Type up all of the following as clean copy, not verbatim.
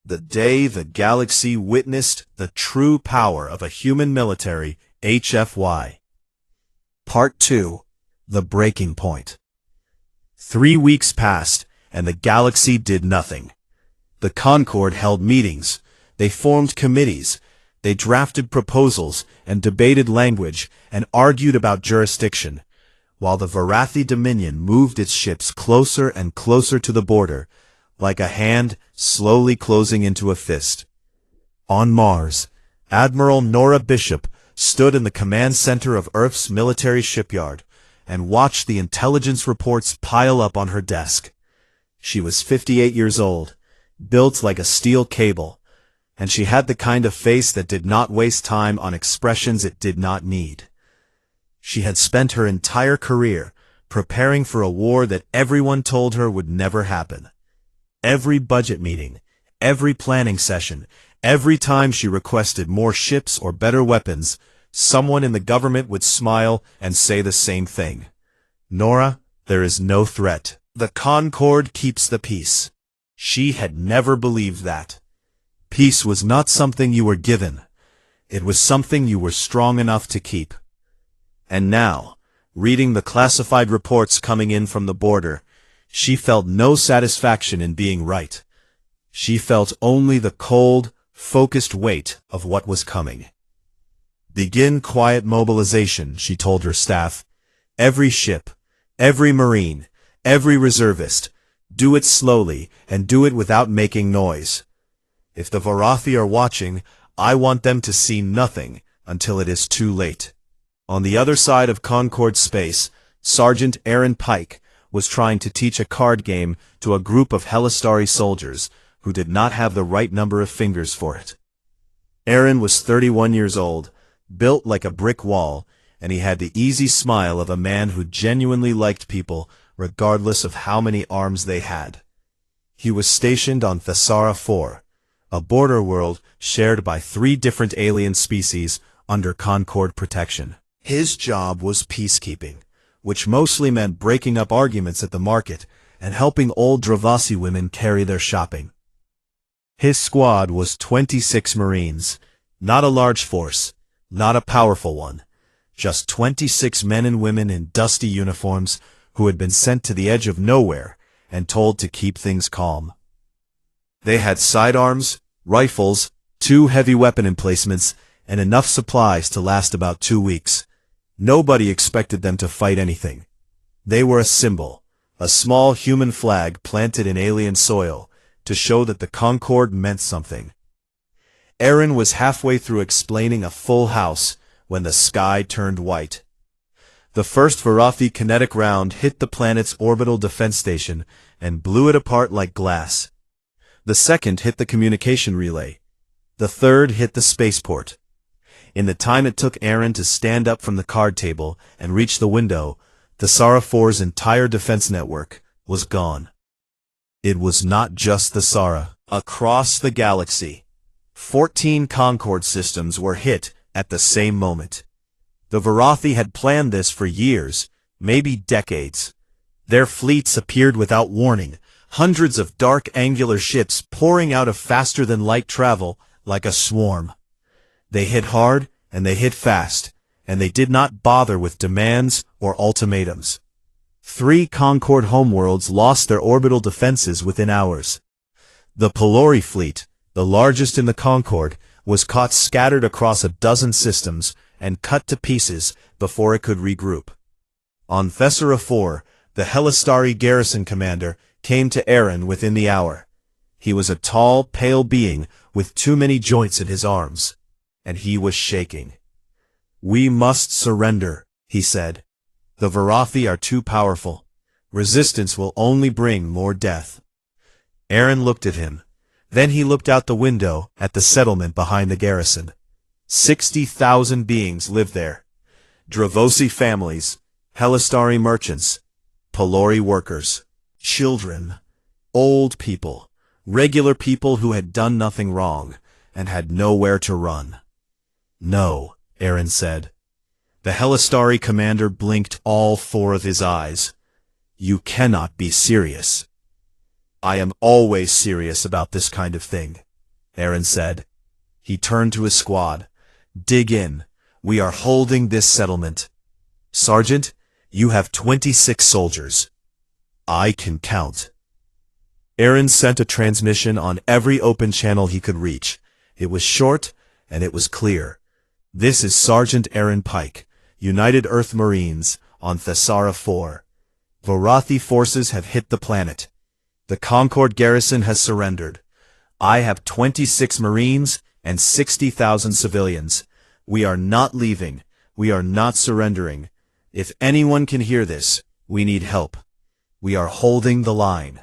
The day the galaxy witnessed the true power of a human military, HFY. Part 2. The Breaking Point. 3 weeks passed, and the galaxy did nothing. The Concord held meetings, they formed committees, they drafted proposals and debated language and argued about jurisdiction, while the Varathi Dominion moved its ships closer and closer to the border, like a hand slowly closing into a fist. On Mars, Admiral Nora Bishop stood in the command center of Earth's military shipyard and watched the intelligence reports pile up on her desk. She was 58 years old, built like a steel cable, and she had the kind of face that did not waste time on expressions it did not need. She had spent her entire career preparing for a war that everyone told her would never happen. Every budget meeting, every planning session, every time she requested more ships or better weapons, someone in the government would smile and say the same thing. "Nora, there is no threat. The Concord keeps the peace." She had never believed that. Peace was not something you were given. It was something you were strong enough to keep. And now, reading the classified reports coming in from the border, she felt no satisfaction in being right. She felt only the cold, focused weight of what was coming. "Begin quiet mobilization," she told her staff. "Every ship, every Marine, every reservist, do it slowly and do it without making noise. If the Varathi are watching, I want them to see nothing until it is too late." On the other side of Concord space, Sergeant Aaron Pike was trying to teach a card game to a group of HFY soldiers who did not have the right number of fingers for it. Aaron was 31 years old, built like a brick wall, and he had the easy smile of a man who genuinely liked people regardless of how many arms they had. He was stationed on Thesara 4, a border world shared by 3 different alien species under Concord protection. His job was peacekeeping, which mostly meant breaking up arguments at the market and helping old Dravasi women carry their shopping. His squad was 26 Marines, not a large force, not a powerful one, just 26 men and women in dusty uniforms who had been sent to the edge of nowhere and told to keep things calm. They had sidearms, rifles, 2 heavy weapon emplacements, and enough supplies to last about 2 weeks. Nobody expected them to fight anything. They were a symbol, a small human flag planted in alien soil, to show that the Concord meant something. Aaron was halfway through explaining a full house when the sky turned white. The first Varathi kinetic round hit the planet's orbital defense station and blew it apart like glass. The second hit the communication relay. The third hit the spaceport. In the time it took Aaron to stand up from the card table and reach the window, Thesara 4's entire defense network was gone. It was not just Thesara. Across the galaxy, 14 Concord systems were hit at the same moment. The Varathi had planned this for years, maybe decades. Their fleets appeared without warning, hundreds of dark angular ships pouring out of faster-than-light travel like a swarm. They hit hard, and they hit fast, and they did not bother with demands or ultimatums. 3 Concord homeworlds lost their orbital defenses within hours. The Pelori fleet, the largest in the Concord, was caught scattered across a dozen systems and cut to pieces before it could regroup. On Thesara 4, the Helistari garrison commander came to Aaron within the hour. He was a tall, pale being with too many joints in his arms, and he was shaking. "We must surrender," he said. "The Varathi are too powerful. Resistance will only bring more death." Aaron looked at him. Then he looked out the window at the settlement behind the garrison. 60,000 beings lived there. Dravosi families, Helistari merchants, Pelori workers, children, old people, regular people who had done nothing wrong and had nowhere to run. "No," Aaron said. The Helistari commander blinked all 4 of his eyes. "You cannot be serious." "I am always serious about this kind of thing," Aaron said. He turned to his squad. Dig in. We are holding this settlement. Sergeant, you have 26 soldiers. I can count. Aaron sent a transmission on every open channel he could reach. It was short, and it was clear. This is Sergeant Aaron Pike, United Earth Marines, on Thesara 4. Vorathi forces have hit the planet. The Concord garrison has surrendered. I have 26 Marines and 60,000 civilians. We are not leaving. We are not surrendering. If anyone can hear this, we need help. We are holding the line.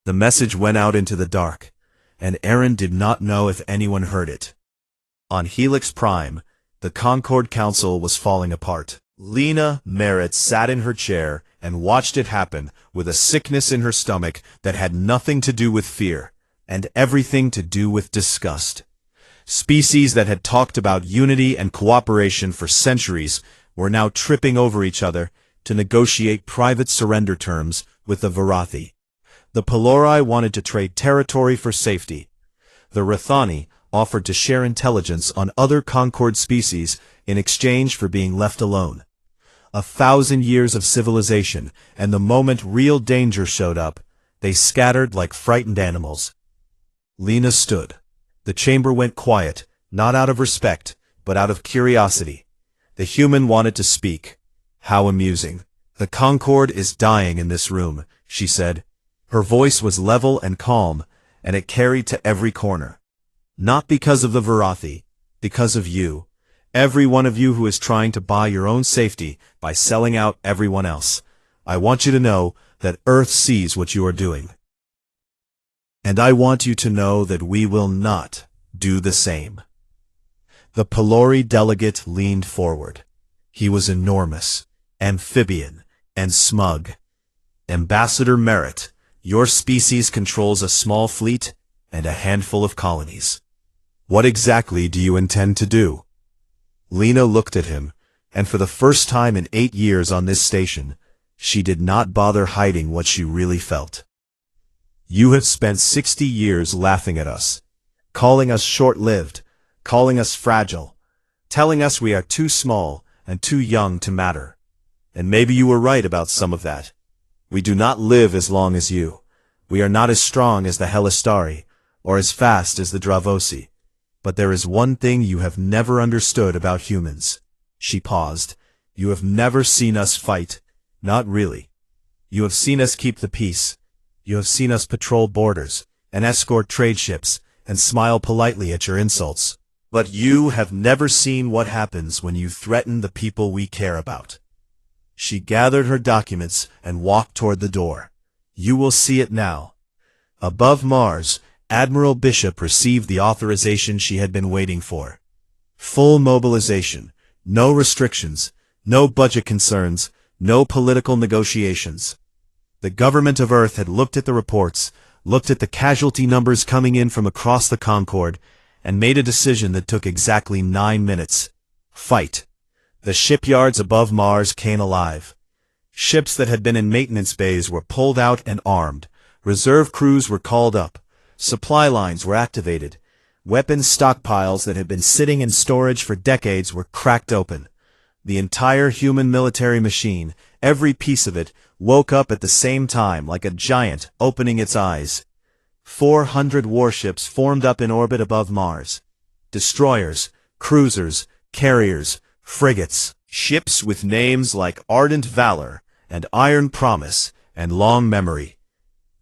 The message went out into the dark, and Aaron did not know if anyone heard it. On Helix Prime, the Concord Council was falling apart. Lena Merritt sat in her chair and watched it happen with a sickness in her stomach that had nothing to do with fear, and everything to do with disgust. Species that had talked about unity and cooperation for centuries were now tripping over each other to negotiate private surrender terms with the Vorathi. The Pelori wanted to trade territory for safety. The Rathani offered to share intelligence on other Concord species in exchange for being left alone. 1,000 years of civilization, and the moment real danger showed up, they scattered like frightened animals. Lena stood. The chamber went quiet, not out of respect, but out of curiosity. The human wanted to speak. How amusing. The Concord is dying in this room, she said. Her voice was level and calm, and it carried to every corner. Not because of the Vorathi, because of you. Every one of you who is trying to buy your own safety by selling out everyone else. I want you to know that Earth sees what you are doing. And I want you to know that we will not do the same. The Pelori delegate leaned forward. He was enormous, amphibian, and smug. Ambassador Merritt, your species controls a small fleet and a handful of colonies. What exactly do you intend to do? Lena looked at him, and for the first time in 8 years on this station, she did not bother hiding what she really felt. You have spent 60 years laughing at us, calling us short-lived, calling us fragile, telling us we are too small and too young to matter. And maybe you were right about some of that. We do not live as long as you. We are not as strong as the Helistari, or as fast as the Dravosi. But there is one thing you have never understood about humans. She paused. You have never seen us fight. Not really. You have seen us keep the peace. You have seen us patrol borders, and escort trade ships, and smile politely at your insults. But you have never seen what happens when you threaten the people we care about. She gathered her documents and walked toward the door. You will see it now. Above Mars, Admiral Bishop received the authorization she had been waiting for. Full mobilization, no restrictions, no budget concerns, no political negotiations. The government of Earth had looked at the reports, looked at the casualty numbers coming in from across the Concord, and made a decision that took exactly 9 minutes. Fight. The shipyards above Mars came alive. Ships that had been in maintenance bays were pulled out and armed. Reserve crews were called up. Supply lines were activated. Weapons stockpiles that had been sitting in storage for decades were cracked open. The entire human military machine, every piece of it, woke up at the same time like a giant opening its eyes. 400 warships formed up in orbit above Mars. Destroyers, cruisers, carriers, frigates, ships with names like Ardent Valor and Iron Promise and Long Memory.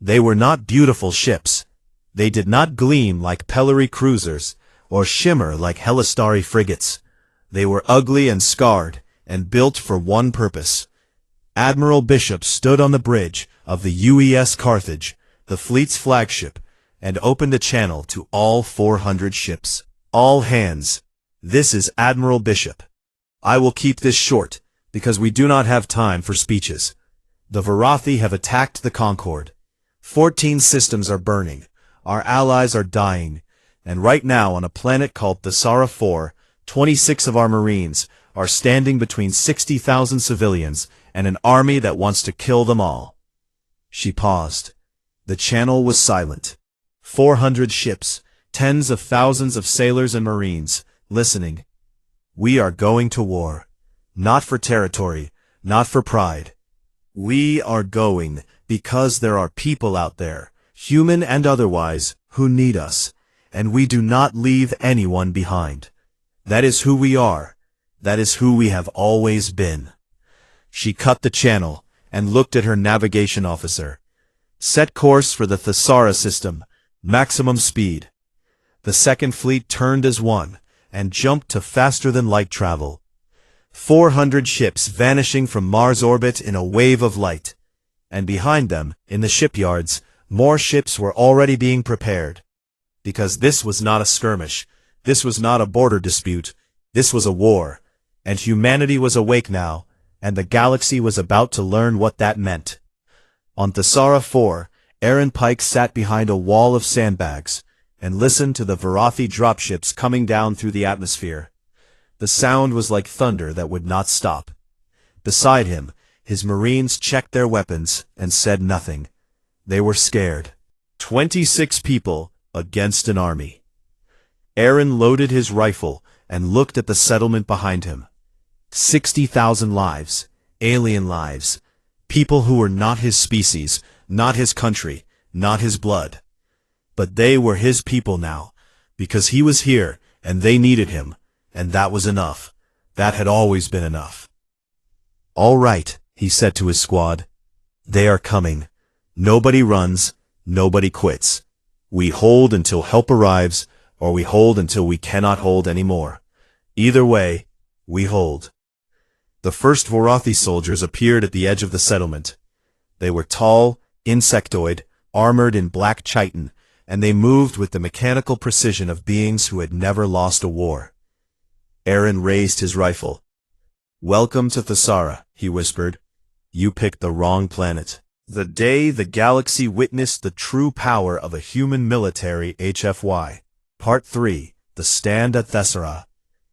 They were not beautiful ships. They did not gleam like Pelori cruisers or shimmer like Helistari frigates. They were ugly and scarred and built for one purpose. Admiral Bishop stood on the bridge of the UES Carthage, the fleet's flagship, and opened a channel to all 400 ships. All hands. This is Admiral Bishop. I will keep this short, because we do not have time for speeches. The Vorathi have attacked the Concord. 14 systems are burning. Our allies are dying. And right now on a planet called Thesara 4, 26 of our Marines are standing between 60,000 civilians and an army that wants to kill them all. She paused. The channel was silent. 400 ships, Tens of thousands of sailors and marines, listening. We are going to war. Not for territory, not for pride. We are going because there are people out there, human and otherwise, who need us, and we do not leave anyone behind. That is who we are. That is who we have always been. She cut the channel and looked at her navigation officer. Set course for the Thesara system, maximum speed. The second fleet turned as one and jumped to faster-than-light travel. 400 ships vanishing from Mars orbit in a wave of light. And behind them, in the shipyards, more ships were already being prepared. Because this was not a skirmish, this was not a border dispute, this was a war. And humanity was awake now, and the galaxy was about to learn what that meant. On Thesara 4, Aaron Pike sat behind a wall of sandbags and listened to the Varathi dropships coming down through the atmosphere. The sound was like thunder that would not stop. Beside him, his marines checked their weapons and said nothing. They were scared. 26 people against an army. Aaron loaded his rifle and looked at the settlement behind him. 60,000 lives, alien lives, people who were not his species, not his country, not his blood. But they were his people now, because he was here and they needed him, and that was enough. That had always been enough. All right, he said to his squad. They are coming. Nobody runs, nobody quits. We hold until help arrives, or we hold until we cannot hold anymore. Either way, we hold. The first Varathi soldiers appeared at the edge of the settlement. They were tall, insectoid, armored in black chitin, and they moved with the mechanical precision of beings who had never lost a war. Aaron raised his rifle. Welcome to Thesara, he whispered. You picked the wrong planet. The day the galaxy witnessed the true power of a human military HFY. Part 3, The Stand at Thesara.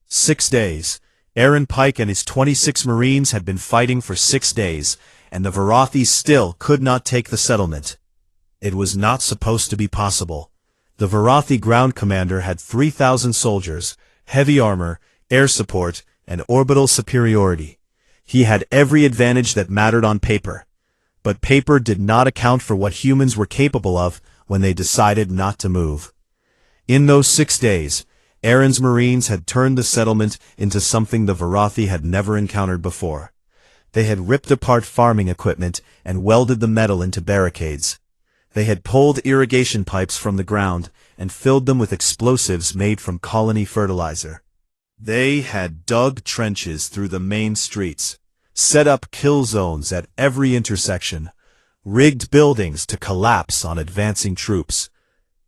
6 days. Aaron Pike and his 26 Marines had been fighting for 6 days, and the Varathi still could not take the settlement. It was not supposed to be possible. The Varathi ground commander had 3,000 soldiers, heavy armor, air support, and orbital superiority. He had every advantage that mattered on paper. But paper did not account for what humans were capable of when they decided not to move. In those 6 days, Aaron's Marines had turned the settlement into something the Varathi had never encountered before. They had ripped apart farming equipment and welded the metal into barricades. They had pulled irrigation pipes from the ground and filled them with explosives made from colony fertilizer. They had dug trenches through the main streets, set up kill zones at every intersection, rigged buildings to collapse on advancing troops,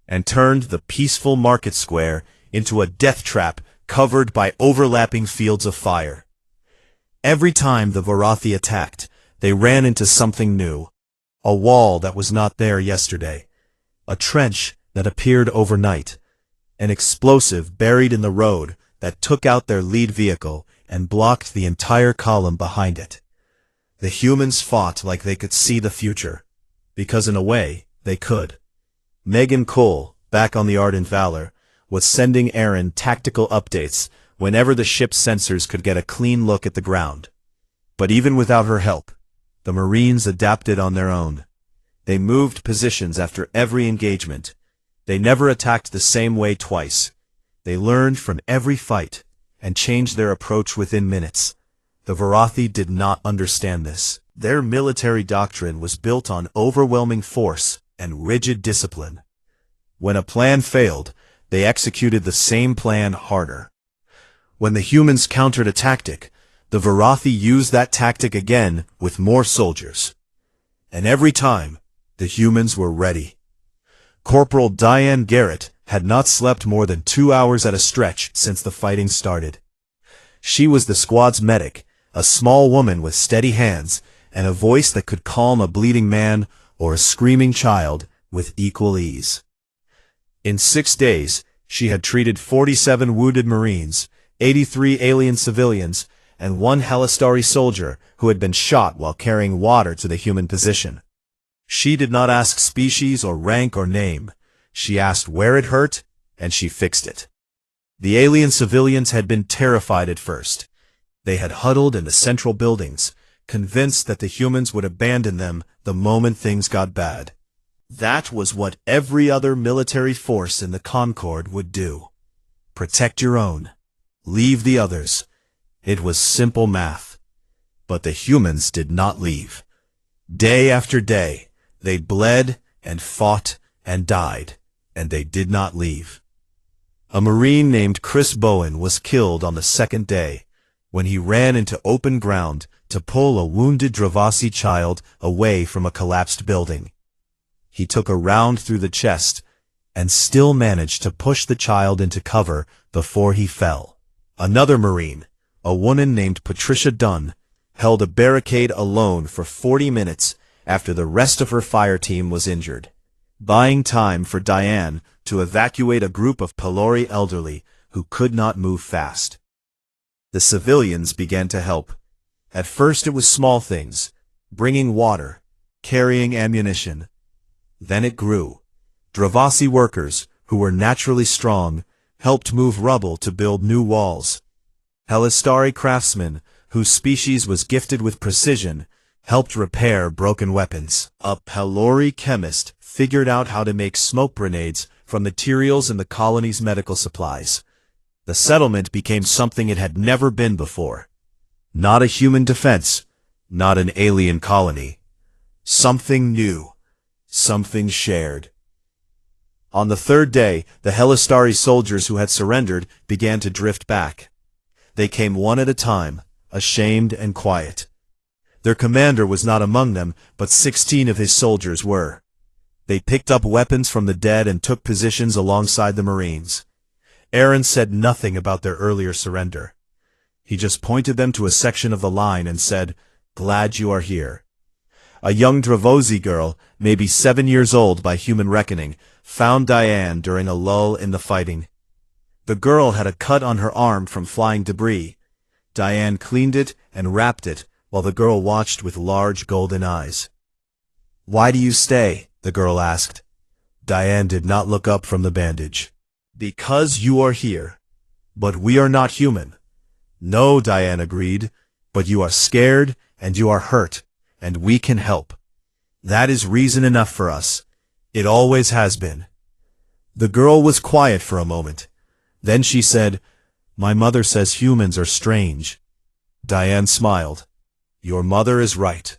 and turned the peaceful market square into a death trap covered by overlapping fields of fire. Every time the Varathi attacked, they ran into something new. A wall that was not there yesterday. A trench that appeared overnight. An explosive buried in the road that took out their lead vehicle and blocked the entire column behind it. The humans fought like they could see the future. Because in a way, they could. Megan Cole, back on the Ardent Valor, was sending Aaron tactical updates whenever the ship's sensors could get a clean look at the ground. But even without her help, the Marines adapted on their own. They moved positions after every engagement. They never attacked the same way twice. They learned from every fight and changed their approach within minutes. The Varathi did not understand this. Their military doctrine was built on overwhelming force and rigid discipline. When a plan failed, they executed the same plan harder. When the humans countered a tactic, the Varathi used that tactic again with more soldiers. And every time, the humans were ready. Corporal Diane Garrett had not slept more than 2 hours at a stretch since the fighting started. She was the squad's medic, a small woman with steady hands and a voice that could calm a bleeding man or a screaming child with equal ease. In 6 days, she had treated 47 wounded Marines, 83 alien civilians, and 1 Halistari soldier who had been shot while carrying water to the human position. She did not ask species or rank or name. She asked where it hurt and she fixed it. The alien civilians had been terrified at first. They had huddled in the central buildings, convinced that the humans would abandon them the moment things got bad. That was what every other military force in the Concord would do. Protect your own. Leave the others. It was simple math. But the humans did not leave. Day after day, they bled and fought and died, and they did not leave. A Marine named Chris Bowen was killed on the second day, when he ran into open ground to pull a wounded Dravasi child away from a collapsed building. He took a round through the chest and still managed to push the child into cover before he fell. Another Marine, a woman named Patricia Dunn, held a barricade alone for 40 minutes after the rest of her fire team was injured, buying time for Diane to evacuate a group of Pelori elderly who could not move fast. The civilians began to help. At first it was small things, bringing water, carrying ammunition. Then it grew. Dravasi workers, who were naturally strong, helped move rubble to build new walls. Helistari craftsmen, whose species was gifted with precision, helped repair broken weapons. A Pelori chemist figured out how to make smoke grenades from materials in the colony's medical supplies. The settlement became something it had never been before. Not a human defense, not an alien colony. Something new, something shared. On the third day, the Helistari soldiers who had surrendered began to drift back. They came one at a time, ashamed and quiet. Their commander was not among them, but 16 of his soldiers were. They picked up weapons from the dead and took positions alongside the Marines. Aaron said nothing about their earlier surrender. He just pointed them to a section of the line and said, "Glad you are here." A young Dravosi girl, maybe 7 years old by human reckoning, found Diane during a lull in the fighting. The girl had a cut on her arm from flying debris. Diane cleaned it and wrapped it while the girl watched with large golden eyes. "Why do you stay?" the girl asked. Diane did not look up from the bandage. "Because you are here. But we are not human." "No," Diane agreed, "but you are scared and you are hurt, and we can help. That is reason enough for us. It always has been." The girl was quiet for a moment. Then she said, "My mother says humans are strange." Diane smiled. "Your mother is right."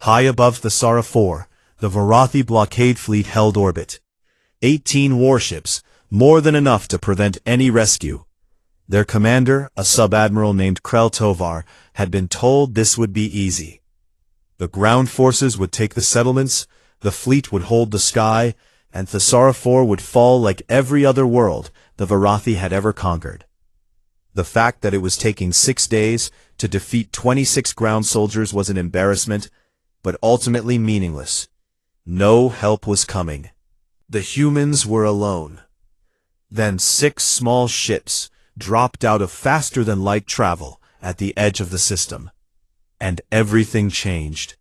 High above the Thesara 4, the Varathi blockade fleet held orbit. 18 warships, more than enough to prevent any rescue. Their commander, a sub-admiral named Krell Tovar, had been told this would be easy. The ground forces would take the settlements, the fleet would hold the sky, and Thesara 4 would fall like every other world the Varathi had ever conquered. The fact that it was taking 6 days to defeat 26 ground soldiers was an embarrassment, but ultimately meaningless. No help was coming. The humans were alone. Then 6 small ships dropped out of faster-than-light travel at the edge of the system. And everything changed.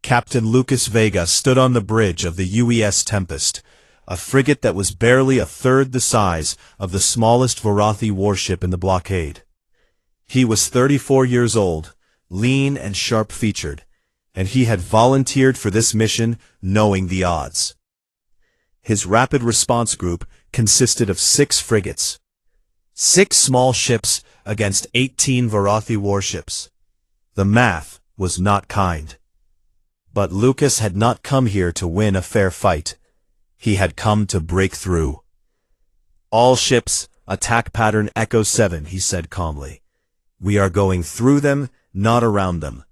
Captain Lucas Vega stood on the bridge of the UES Tempest, a frigate that was barely a third the size of the smallest Varathi warship in the blockade. He was 34 years old, lean and sharp-featured, and he had volunteered for this mission knowing the odds. His rapid response group consisted of 6 frigates. 6 small ships against 18 Varathi warships. The math was not kind. But Lucas had not come here to win a fair fight. He had come to break through. "All ships, attack pattern Echo 7, he said calmly. "We are going through them, not around them.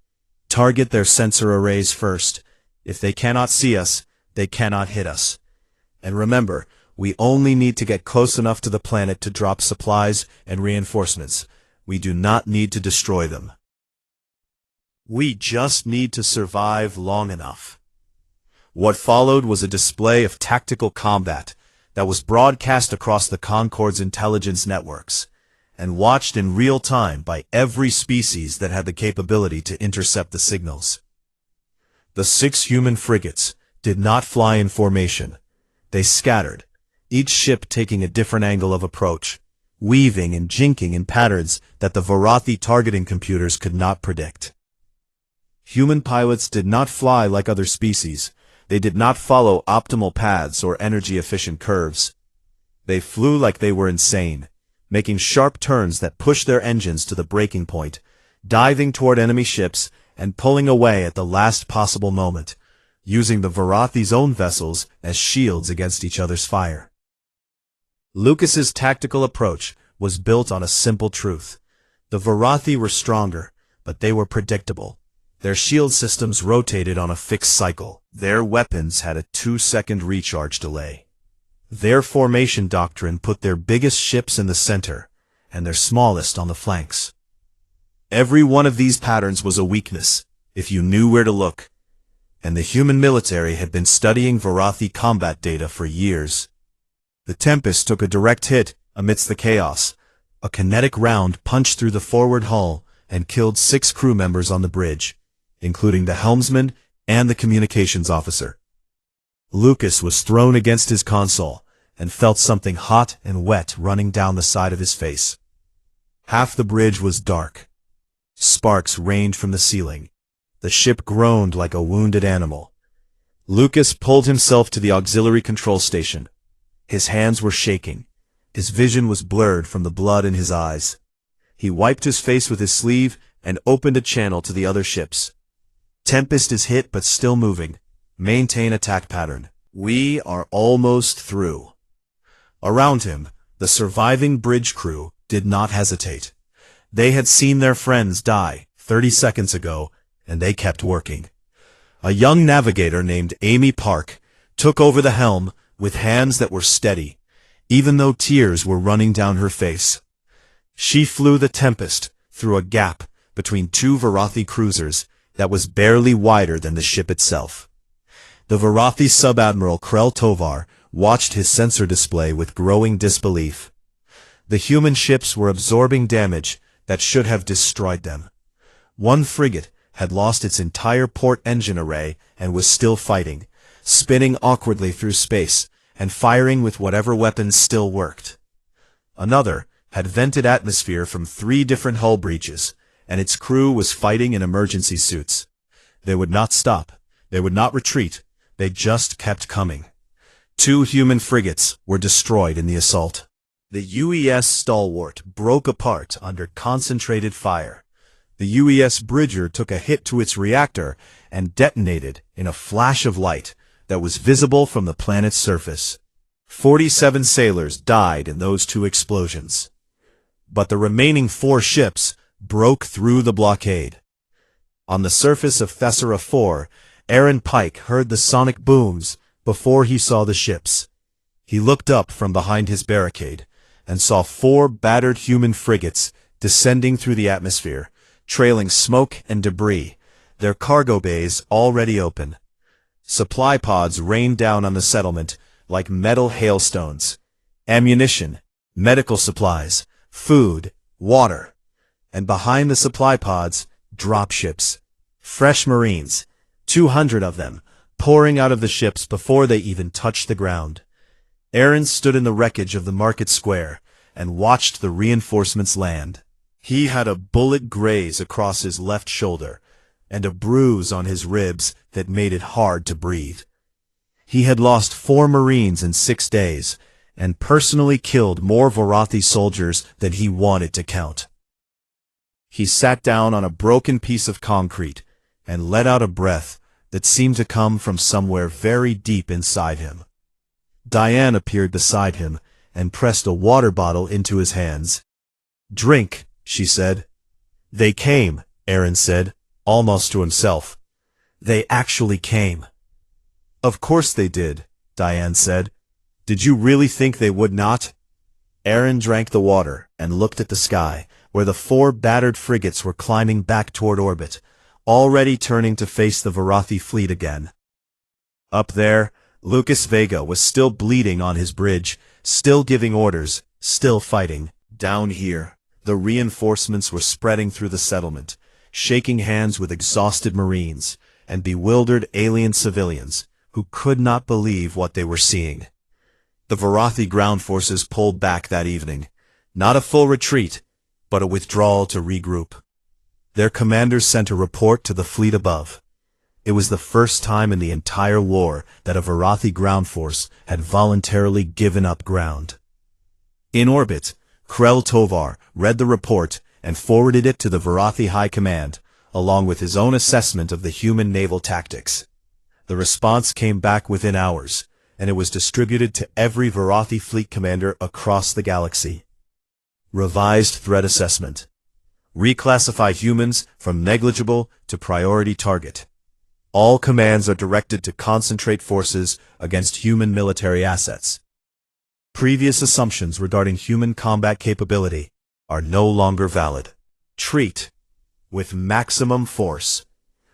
Target their sensor arrays first. If they cannot see us, they cannot hit us. And remember, we only need to get close enough to the planet to drop supplies and reinforcements. We do not need to destroy them. We just need to survive long enough." What followed was a display of tactical combat that was broadcast across the Concord's intelligence networks and watched in real time by every species that had the capability to intercept the signals. The 6 human frigates did not fly in formation. They scattered, each ship taking a different angle of approach, weaving and jinking in patterns that the Varathi targeting computers could not predict. Human pilots did not fly like other species. They did not follow optimal paths or energy-efficient curves. They flew like they were insane, making sharp turns that pushed their engines to the breaking point, diving toward enemy ships and pulling away at the last possible moment, using the Varathi's own vessels as shields against each other's fire. Lucas's tactical approach was built on a simple truth. The Varathi were stronger, but they were predictable. Their shield systems rotated on a fixed cycle. Their weapons had a 2-second recharge delay. Their formation doctrine put their biggest ships in the center, and their smallest on the flanks. Every one of these patterns was a weakness, if you knew where to look, and the human military had been studying Varathi combat data for years. The Tempest took a direct hit amidst the chaos. A kinetic round punched through the forward hull and killed 6 crew members on the bridge, including the helmsman and the communications officer. Lucas was thrown against his console and felt something hot and wet running down the side of his face. Half the bridge was dark. Sparks rained from the ceiling. The ship groaned like a wounded animal. Lucas pulled himself to the auxiliary control station. His hands were shaking. His vision was blurred from the blood in his eyes. He wiped his face with his sleeve and opened a channel to the other ships. Tempest is hit but still moving. Maintain attack pattern. We are almost through. Around him, the surviving bridge crew did not hesitate. They had seen their friends die 30 seconds ago, and they kept working. A young navigator named Amy Park took over the helm with hands that were steady, even though tears were running down her face. She flew the Tempest through a gap between 2 Varathi cruisers that was barely wider than the ship itself. The Varathi sub-admiral Krell Tovar watched his sensor display with growing disbelief. The human ships were absorbing damage that should have destroyed them. One frigate had lost its entire port engine array and was still fighting, spinning awkwardly through space and firing with whatever weapons still worked. Another had vented atmosphere from 3 different hull breaches, and its crew was fighting in emergency suits. They would not stop. They would not retreat. They just kept coming. 2 human frigates were destroyed in the assault. The UES Stalwart broke apart under concentrated fire. The UES Bridger took a hit to its reactor and detonated in a flash of light that was visible from the planet's surface. 47 sailors died in those 2 explosions. But the remaining 4 ships broke through the blockade. On the surface of Thessera 4, Aaron Pike heard the sonic booms before he saw the ships. He looked up from behind his barricade and saw 4 battered human frigates descending through the atmosphere, trailing smoke and debris, their cargo bays already open. Supply pods rained down on the settlement like metal hailstones. Ammunition, medical supplies, food, water. And behind the supply pods, dropships. Fresh Marines, 200 of them, pouring out of the ships before they even touched the ground. Aaron stood in the wreckage of the market square and watched the reinforcements land. He had a bullet graze across his left shoulder and a bruise on his ribs that made it hard to breathe. He had lost 4 Marines in 6 days and personally killed more Varathi soldiers than he wanted to count. He sat down on a broken piece of concrete and let out a breath that seemed to come from somewhere very deep inside him. Diane appeared beside him and pressed a water bottle into his hands. "Drink," she said. "They came," Aaron said, almost to himself. "They actually came." "Of course they did," Diane said. "Did you really think they would not?" Aaron drank the water and looked at the sky, where the 4 battered frigates were climbing back toward orbit, already turning to face the Varathi fleet again. Up there, Lucas Vega was still bleeding on his bridge, still giving orders, still fighting. Down here, the reinforcements were spreading through the settlement, shaking hands with exhausted Marines and bewildered alien civilians who could not believe what they were seeing. The Varathi ground forces pulled back that evening. Not a full retreat, but a withdrawal to regroup. Their commanders sent a report to the fleet above. It was the first time in the entire war that a Varathi ground force had voluntarily given up ground. In orbit, Krell Tovar read the report and forwarded it to the Varathi High Command, along with his own assessment of the human naval tactics. The response came back within hours, and it was distributed to every Varathi fleet commander across the galaxy. Revised threat assessment. Reclassify humans from negligible to priority target. All commands are directed to concentrate forces against human military assets. Previous assumptions regarding human combat capability are no longer valid. Treat with maximum force.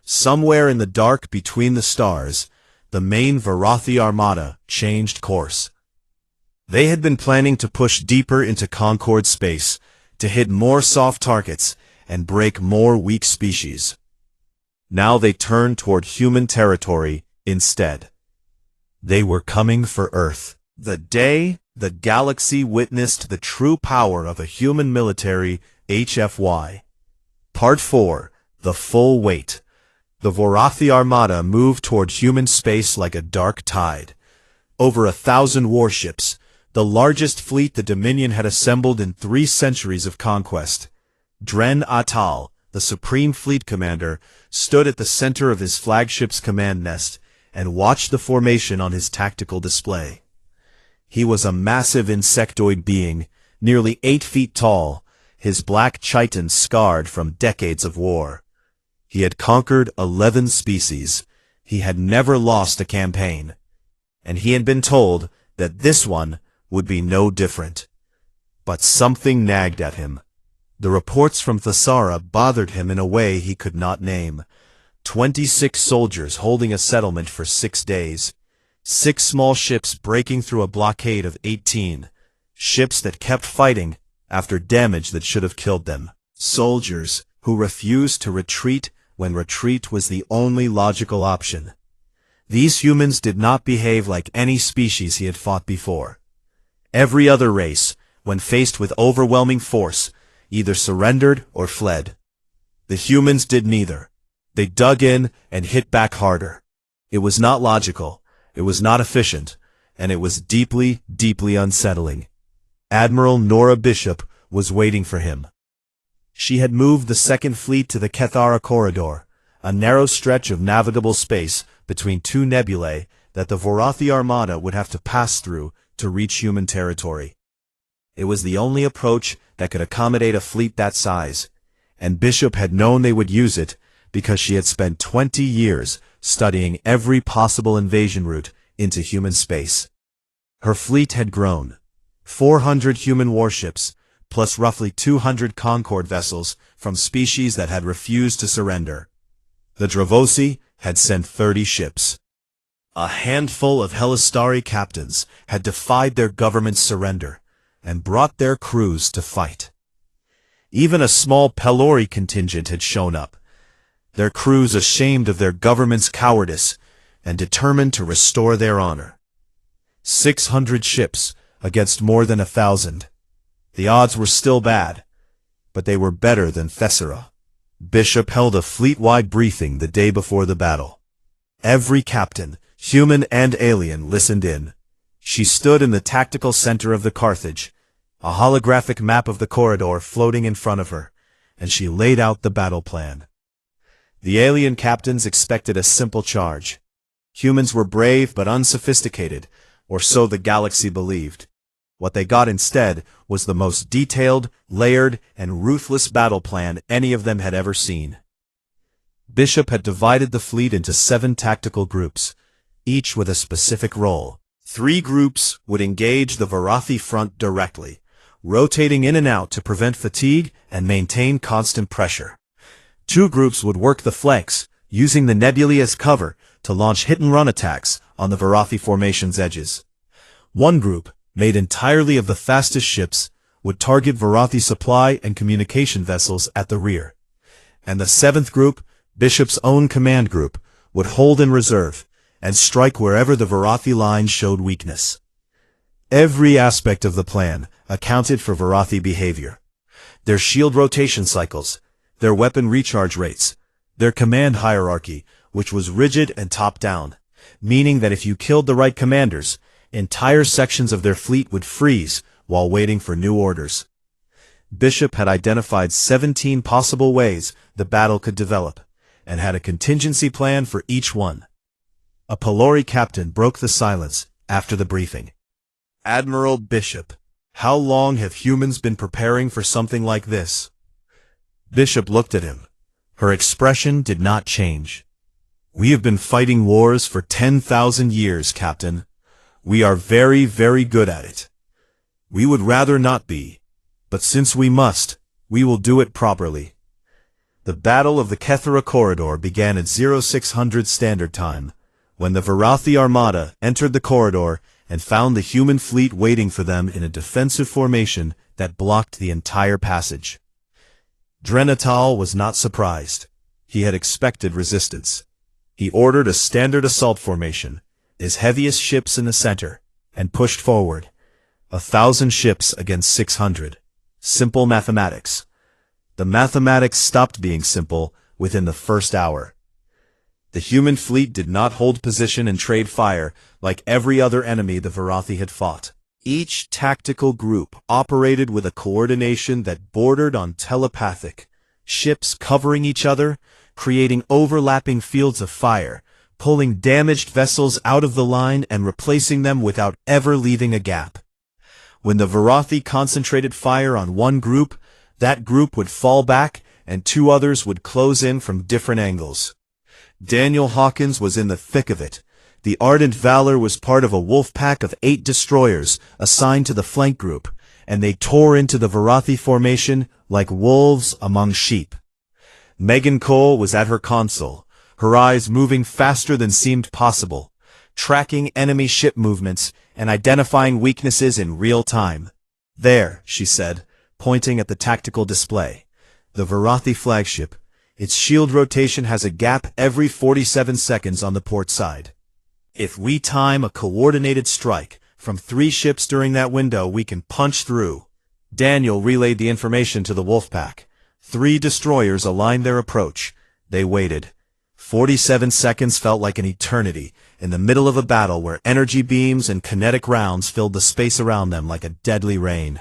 Somewhere in the dark between the stars, the main Varathi armada changed course. They had been planning to push deeper into Concord space, to hit more soft targets and break more weak species. Now they turned toward human territory instead. They were coming for Earth. The day the galaxy witnessed the true power of a human military, HFY. Part 4. The Full Weight. The Varathi armada moved toward human space like a dark tide. Over 1,000 warships, the largest fleet the Dominion had assembled in 3 centuries of conquest. Dren Atal, the Supreme Fleet Commander, stood at the center of his flagship's command nest and watched the formation on his tactical display. He was a massive insectoid being, nearly 8 feet tall, his black chitin scarred from decades of war. He had conquered 11 species. He had never lost a campaign. And he had been told that this one would be no different. But something nagged at him. The reports from Thesara bothered him in a way he could not name. 26 soldiers holding a settlement for 6 days. 6 small ships breaking through a blockade of 18. Ships that kept fighting after damage that should have killed them. Soldiers who refused to retreat when retreat was the only logical option. These humans did not behave like any species he had fought before. Every other race, when faced with overwhelming force, either surrendered or fled. The humans did neither. They dug in and hit back harder. It was not logical, it was not efficient, and it was deeply, deeply unsettling. Admiral Nora Bishop was waiting for him. She had moved the Second Fleet to the Kethara Corridor, a narrow stretch of navigable space between 2 nebulae that the Varathi armada would have to pass through to reach human territory. It was the only approach that could accommodate a fleet that size, and Bishop had known they would use it because she had spent 20 years studying every possible invasion route into human space. Her fleet had grown. 400 human warships, plus roughly 200 Concord vessels from species that had refused to surrender. The Dravosi had sent 30 ships. A handful of Helistari captains had defied their government's surrender and brought their crews to fight. Even a small Pelori contingent had shown up, their crews ashamed of their government's cowardice and determined to restore their honor. 600 ships against more than 1,000. The odds were still bad, but they were better than Thesara. Bishop held a fleet-wide briefing the day before the battle. Every captain, human and alien, listened in. She stood in the tactical center of the Carthage, a holographic map of the corridor floating in front of her, and she laid out the battle plan. The alien captains expected a simple charge. Humans were brave but unsophisticated, or so the galaxy believed. What they got instead was the most detailed, layered, and ruthless battle plan any of them had ever seen. Bishop had divided the fleet into 7 tactical groups, each with a specific role. 3 groups would engage the Varathi front directly, rotating in and out to prevent fatigue and maintain constant pressure. 2 groups would work the flanks, using the nebulae as cover to launch hit-and-run attacks on the Varathi formation's edges. 1 group, made entirely of the fastest ships, would target Varathi supply and communication vessels at the rear. And the 7th group, Bishop's own command group, would hold in reserve and strike wherever the Varathi line showed weakness. Every aspect of the plan accounted for Varathi behavior. Their shield rotation cycles, their weapon recharge rates, their command hierarchy, which was rigid and top-down, meaning that if you killed the right commanders, entire sections of their fleet would freeze while waiting for new orders. Bishop had identified 17 possible ways the battle could develop, and had a contingency plan for each one. A Pelori captain broke the silence after the briefing. "Admiral Bishop, how long have humans been preparing for something like this?" Bishop looked at him. Her expression did not change. "We have been fighting wars for 10,000 years, Captain. We are very, very good at it. We would rather not be, but since we must, we will do it properly." The Battle of the Kethera Corridor began at 0600 Standard Time, when the Varathi Armada entered the corridor and found the human fleet waiting for them in a defensive formation that blocked the entire passage. Drenatal was not surprised. He had expected resistance. He ordered a standard assault formation, his heaviest ships in the center, and pushed forward. 1,000 ships against 600. Simple mathematics. The mathematics stopped being simple within the first hour. The human fleet did not hold position and trade fire like every other enemy the Varathi had fought. Each tactical group operated with a coordination that bordered on telepathic, ships covering each other, creating overlapping fields of fire, pulling damaged vessels out of the line and replacing them without ever leaving a gap. When the Varathi concentrated fire on one group, that group would fall back and two others would close in from different angles. Daniel Hawkins was in the thick of it. The Ardent Valor was part of a wolf pack of 8 destroyers assigned to the flank group, and they tore into the Varathi formation like wolves among sheep. Megan Cole was at her console, her eyes moving faster than seemed possible, tracking enemy ship movements and identifying weaknesses in real time. "There," she said, pointing at the tactical display. "The Varathi flagship. Its shield rotation has a gap every 47 seconds on the port side. If we time a coordinated strike from 3 ships during that window, we can punch through." Daniel relayed the information to the Wolfpack. 3 destroyers aligned their approach. They waited. 47 seconds felt like an eternity, in the middle of a battle where energy beams and kinetic rounds filled the space around them like a deadly rain.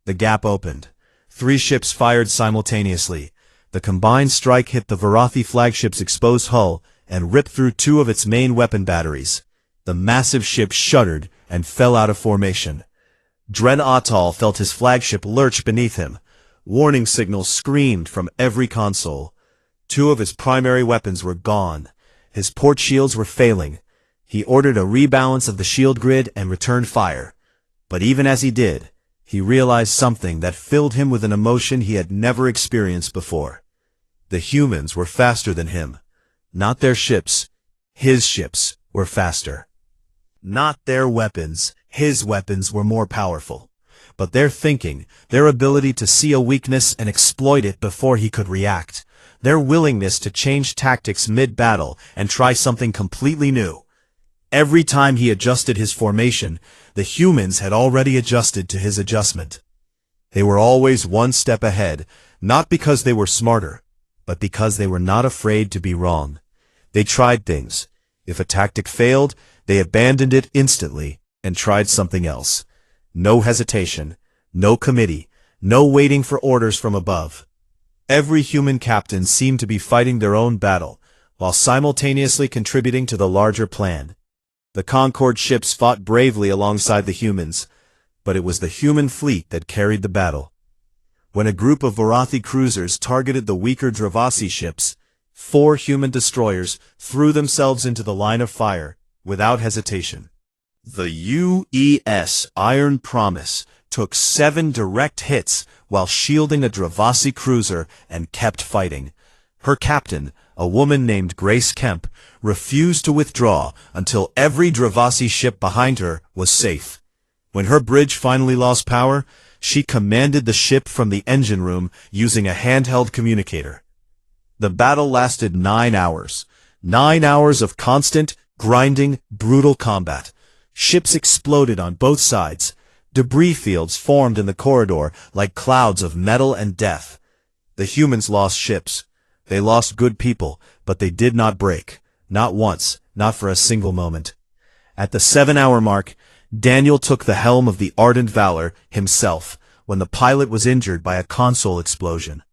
The gap opened. 3 ships fired simultaneously. The combined strike hit the Varathi flagship's exposed hull and ripped through 2 of its main weapon batteries. The massive ship shuddered and fell out of formation. Dren Atal felt his flagship lurch beneath him. Warning signals screamed from every console. 2 of his primary weapons were gone. His port shields were failing. He ordered a rebalance of the shield grid and returned fire. But even as he did, he realized something that filled him with an emotion he had never experienced before. The humans were faster than him. Not their ships. His ships were faster. Not their weapons. His weapons were more powerful. But their thinking, their ability to see a weakness and exploit it before he could react, their willingness to change tactics mid-battle and try something completely new. Every time he adjusted his formation, the humans had already adjusted to his adjustment. They were always one step ahead, not because they were smarter, but because they were not afraid to be wrong. They tried things. If a tactic failed, they abandoned it instantly and tried something else. No hesitation, no committee, no waiting for orders from above. Every human captain seemed to be fighting their own battle, while simultaneously contributing to the larger plan. The Concord ships fought bravely alongside the humans, but it was the human fleet that carried the battle. When a group of Varathi cruisers targeted the weaker Dravasi ships, 4 human destroyers threw themselves into the line of fire without hesitation. The UES Iron Promise took 7 direct hits while shielding a Dravasi cruiser and kept fighting. Her captain, a woman named Grace Kemp, refused to withdraw until every Dravasi ship behind her was safe. When her bridge finally lost power, she commanded the ship from the engine room using a handheld communicator. The battle lasted 9 hours. 9 hours of constant, grinding, brutal combat. Ships exploded on both sides. Debris fields formed in the corridor like clouds of metal and death. The humans lost ships. They lost good people, but they did not break. Not once, not for a single moment. At the 7-hour mark, Daniel took the helm of the Ardent Valor himself when the pilot was injured by a console explosion.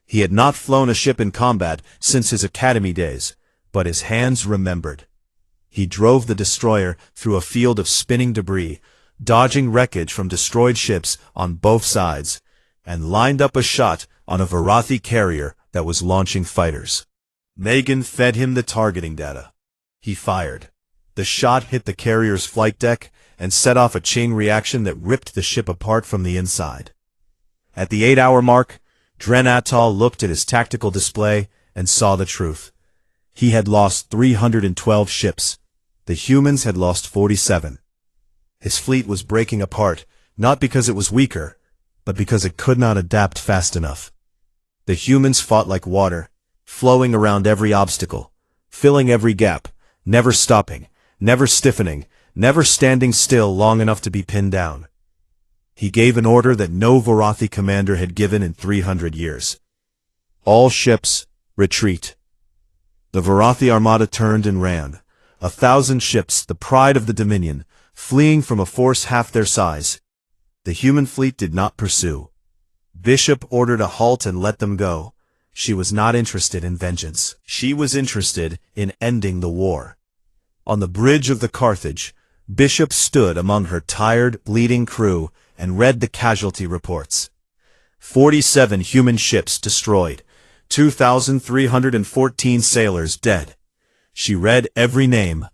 He had not flown a ship in combat since his academy days, but his hands remembered. He drove the destroyer through a field of spinning debris, dodging wreckage from destroyed ships on both sides, and lined up a shot on a Varathi carrier that was launching fighters. Megan fed him the targeting data. He fired. The shot hit the carrier's flight deck and set off a chain reaction that ripped the ship apart from the inside. At the 8-hour mark, Dren Atal looked at his tactical display and saw the truth. He had lost 312 ships. The humans had lost 47. His fleet was breaking apart, not because it was weaker, but because it could not adapt fast enough. The humans fought like water, flowing around every obstacle, filling every gap, never stopping, never stiffening, never standing still long enough to be pinned down. He gave an order that no Varathi commander had given in 300 years. All ships, retreat. The Varathi armada turned and ran. 1,000 ships, the pride of the Dominion, fleeing from a force half their size. The human fleet did not pursue. Bishop ordered a halt and let them go. She was not interested in vengeance. She was interested in ending the war. On the bridge of the Carthage, Bishop stood among her tired, bleeding crew and read the casualty reports. 47 human ships destroyed, 2,314 sailors dead. She read every name.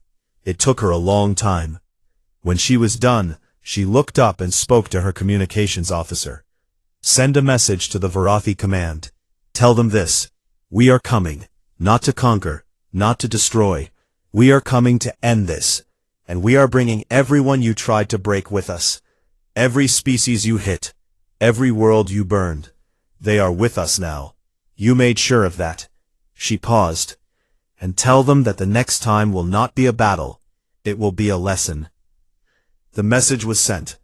It took her a long time. When she was done, she looked up and spoke to her communications officer. Send a message to the Varathi command. Tell them this. We are coming, not to conquer, not to destroy. We are coming to end this. And we are bringing everyone you tried to break with us. Every species you hit. Every world you burned. They are with us now. You made sure of that. She paused. And tell them that the next time will not be a battle. It will be a lesson. The message was sent.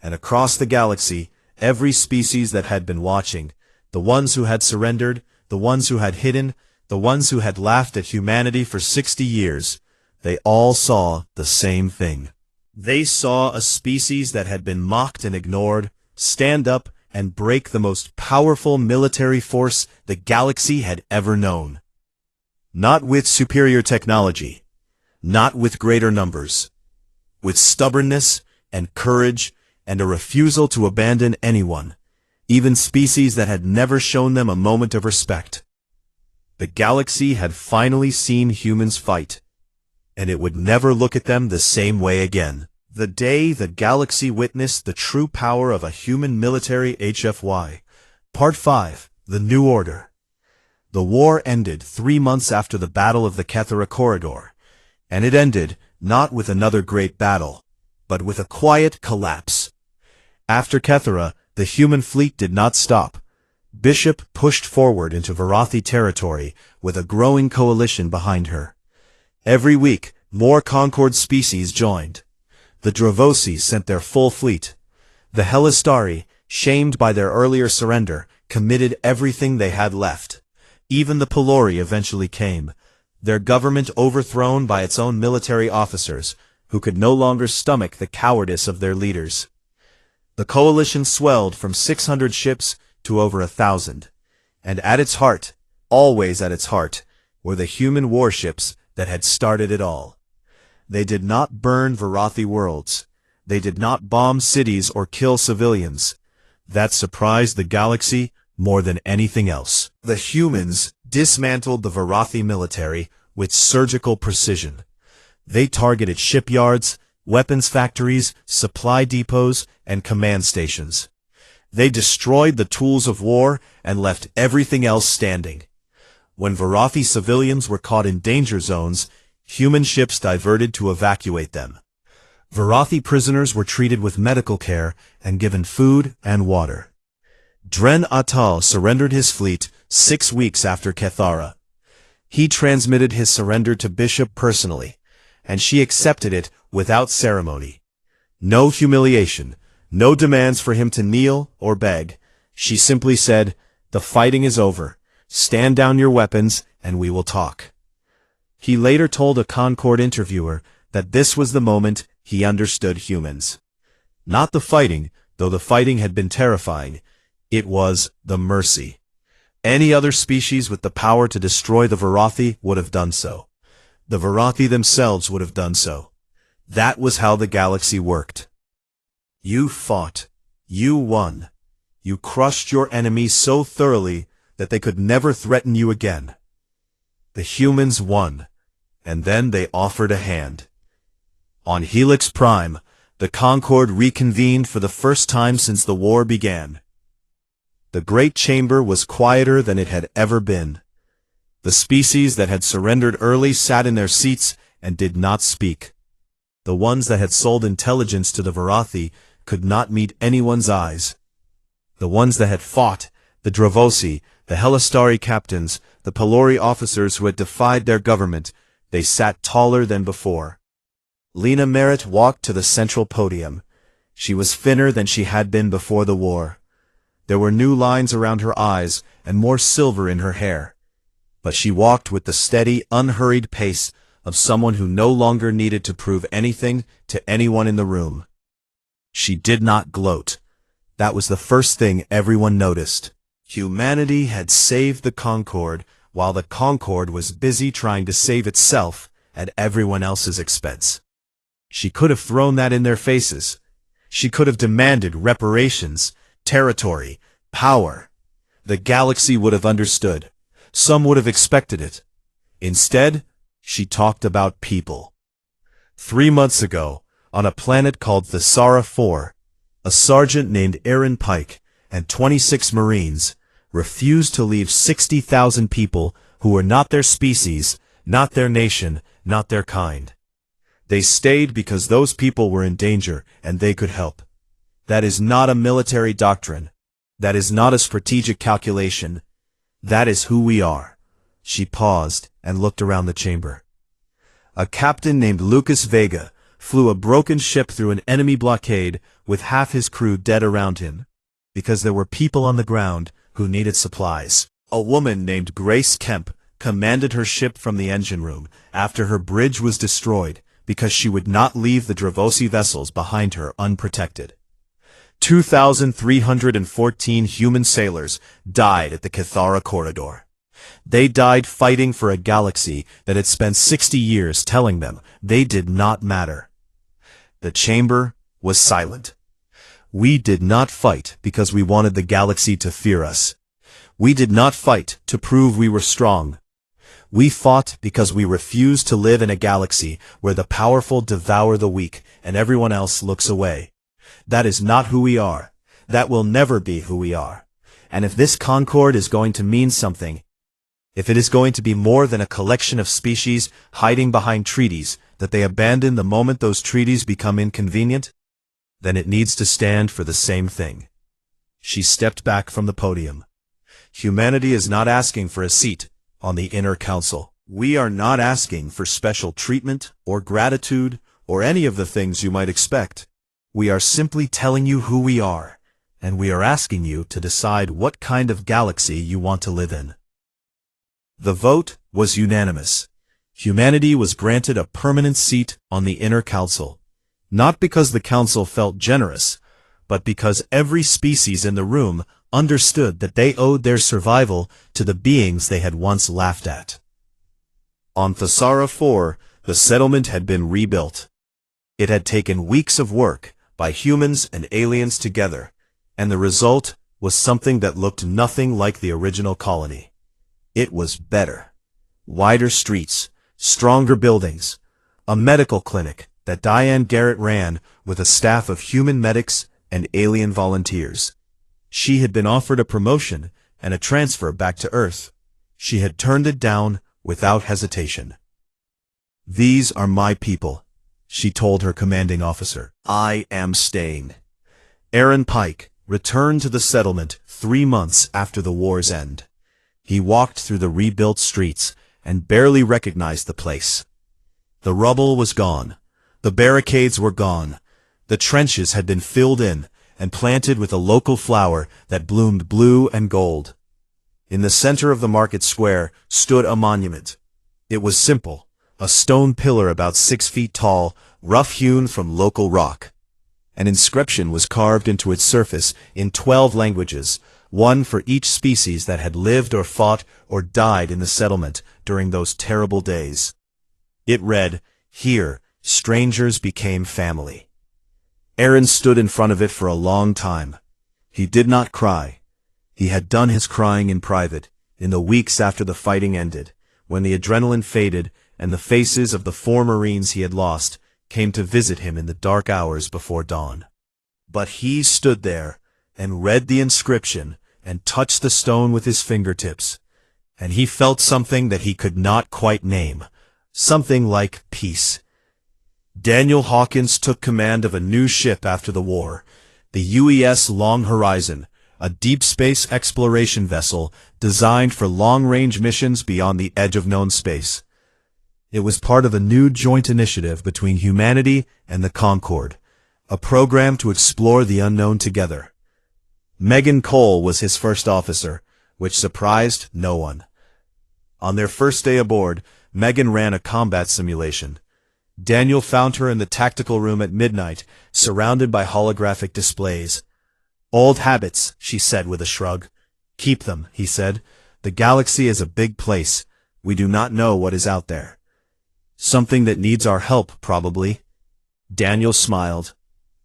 And across the galaxy, every species that had been watching, the ones who had surrendered, the ones who had hidden, the ones who had laughed at humanity for 60 years, they all saw the same thing. They saw a species that had been mocked and ignored stand up and break the most powerful military force the galaxy had ever known. Not with superior technology, not with greater numbers, with stubbornness and courage and a refusal to abandon anyone, even species that had never shown them a moment of respect. The galaxy had finally seen humans fight, and it would never look at them the same way again. The day the galaxy witnessed the true power of a human military HFY. Part 5. The New Order. The war ended 3 months after the Battle of the Kethera Corridor, and it ended not with another great battle, but with a quiet collapse. After Kethera, the human fleet did not stop. Bishop pushed forward into Varathi territory with a growing coalition behind her. Every week, more Concord species joined. The Dravosi sent their full fleet. The Helistari, shamed by their earlier surrender, committed everything they had left. Even the Pelori eventually came, their government overthrown by its own military officers, who could no longer stomach the cowardice of their leaders. The coalition swelled from 600 ships to over 1,000, and at its heart, always at its heart, were the human warships that had started it all. They did not burn Varathi worlds. They did not bomb cities or kill civilians. That surprised the galaxy more than anything else. The humans dismantled the Varathi military with surgical precision. They targeted shipyards, weapons factories, supply depots, and command stations. They destroyed the tools of war and left everything else standing. When Varathi civilians were caught in danger zones, human ships diverted to evacuate them. Varathi prisoners were treated with medical care and given food and water. Dren Atal surrendered his fleet 6 weeks after Kethara. He transmitted his surrender to Bishop personally, and she accepted it without ceremony. No humiliation, no demands for him to kneel or beg. She simply said, "The fighting is over. Stand down your weapons and we will talk." He later told a Concord interviewer that this was the moment he understood humans. Not the fighting, though the fighting had been terrifying. It was the mercy. Any other species with the power to destroy the Varathi would have done so. The Varathi themselves would have done so. That was how the galaxy worked. You fought. You won. You crushed your enemies so thoroughly that they could never threaten you again. The humans won, and then they offered a hand. On Helix Prime, the Concord reconvened for the first time since the war began. The great chamber was quieter than it had ever been. The species that had surrendered early sat in their seats and did not speak. The ones that had sold intelligence to the Varathi could not meet anyone's eyes. The ones that had fought, the Dravosi, the Helistari captains, the Pelori officers who had defied their government, they sat taller than before. Lena Merritt walked to the central podium. She was thinner than she had been before the war. There were new lines around her eyes and more silver in her hair. But she walked with the steady, unhurried pace of someone who no longer needed to prove anything to anyone in the room. She did not gloat. That was the first thing everyone noticed. Humanity had saved the Concord, while the Concord was busy trying to save itself at everyone else's expense. She could have thrown that in their faces. She could have demanded reparations, territory, power. The galaxy would have understood. Some would have expected it. Instead, she talked about people. 3 months ago, on a planet called Thesara 4, a sergeant named Aaron Pike and 26 Marines refused to leave 60,000 people who were not their species, not their nation, not their kind. They stayed because those people were in danger and they could help. That is not a military doctrine. That is not a strategic calculation. That is who we are. She paused and looked around the chamber. A captain named Lucas Vega flew a broken ship through an enemy blockade with half his crew dead around him, because there were people on the ground who needed supplies. A woman named Grace Kemp commanded her ship from the engine room after her bridge was destroyed because she would not leave the Dravosi vessels behind her unprotected. 2,314 human sailors died at the Cathara corridor. They died fighting for a galaxy that had spent 60 years telling them they did not matter. The chamber was silent. We did not fight because we wanted the galaxy to fear us. We did not fight to prove we were strong. We fought because we refused to live in a galaxy where the powerful devour the weak and everyone else looks away. That is not who we are. That will never be who we are. And if this Concord is going to mean something, if it is going to be more than a collection of species hiding behind treaties that they abandon the moment those treaties become inconvenient, then it needs to stand for the same thing. She stepped back from the podium. Humanity is not asking for a seat on the inner council. We are not asking for special treatment or gratitude or any of the things you might expect. We are simply telling you who we are, and we are asking you to decide what kind of galaxy you want to live in. The vote was unanimous. Humanity was granted a permanent seat on the inner council, not because the council felt generous, but because every species in the room understood that they owed their survival to the beings they had once laughed at. On Thesara 4, the settlement had been rebuilt. It had taken weeks of work by humans and aliens together, and the result was something that looked nothing like the original colony. It was better. Wider streets, stronger buildings, a medical clinic that Diane Garrett ran with a staff of human medics and alien volunteers. She had been offered a promotion and a transfer back to Earth. She had turned it down without hesitation. "These are my people," she told her commanding officer. "I am staying." Aaron Pike returned to the settlement 3 months after the war's end. He walked through the rebuilt streets and barely recognized the place. The rubble was gone. The barricades were gone. The trenches had been filled in and planted with a local flower that bloomed blue and gold. In the center of the market square stood a monument. It was simple, a stone pillar about 6 feet tall, rough-hewn from local rock. An inscription was carved into its surface in 12 languages, one for each species that had lived or fought or died in the settlement during those terrible days. It read, "Here, strangers became family." Aaron stood in front of it for a long time. He did not cry. He had done his crying in private, in the weeks after the fighting ended, when the adrenaline faded and the faces of the 4 Marines he had lost came to visit him in the dark hours before dawn. But he stood there and read the inscription and touched the stone with his fingertips, and he felt something that he could not quite name, something like peace. Daniel Hawkins took command of a new ship after the war, the UES Long Horizon, a deep space exploration vessel designed for long-range missions beyond the edge of known space. It was part of a new joint initiative between humanity and the Concorde, a program to explore the unknown together. Megan Cole was his first officer, which surprised no one. On their first day aboard, Megan ran a combat simulation. Daniel found her in the tactical room at midnight, surrounded by holographic displays. "Old habits," she said with a shrug. "Keep them," he said. "The galaxy is a big place. We do not know what is out there." "Something that needs our help, probably." Daniel smiled.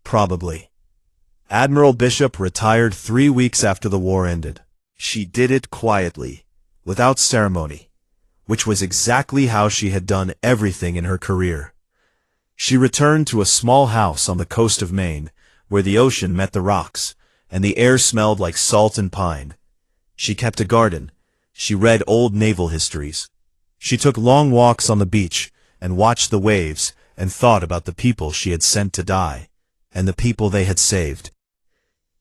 "Probably." Admiral Bishop retired 3 weeks after the war ended. She did it quietly, without ceremony, which was exactly how she had done everything in her career. She returned to a small house on the coast of Maine, where the ocean met the rocks, and the air smelled like salt and pine. She kept a garden. She read old naval histories. She took long walks on the beach and watched the waves and thought about the people she had sent to die, and the people they had saved.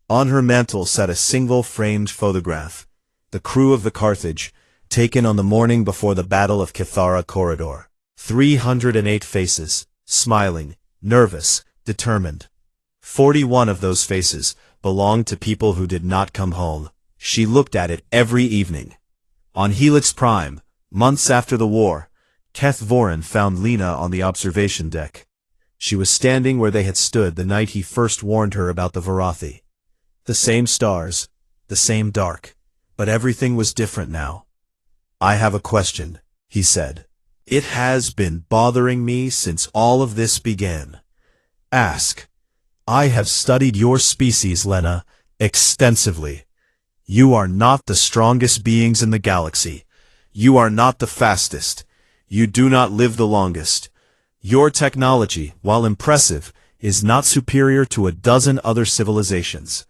On her mantel sat a single framed photograph, the crew of the Carthage, taken on the morning before the Battle of Kythera Corridor. 308 faces, smiling, nervous, determined. 41 of those faces belonged to people who did not come home. She looked at it every evening. On Helix Prime, months after the war, Keth Voren found Lena on the observation deck. She was standing where they had stood the night he first warned her about the Varathi. The same stars, the same dark, but everything was different now. "I have a question," he said. "It has been bothering me since all of this began." "Ask." "I have studied your species, Lena, extensively. You are not the strongest beings in the galaxy. You are not the fastest. You do not live the longest. Your technology, while impressive, is not superior to a dozen other civilizations.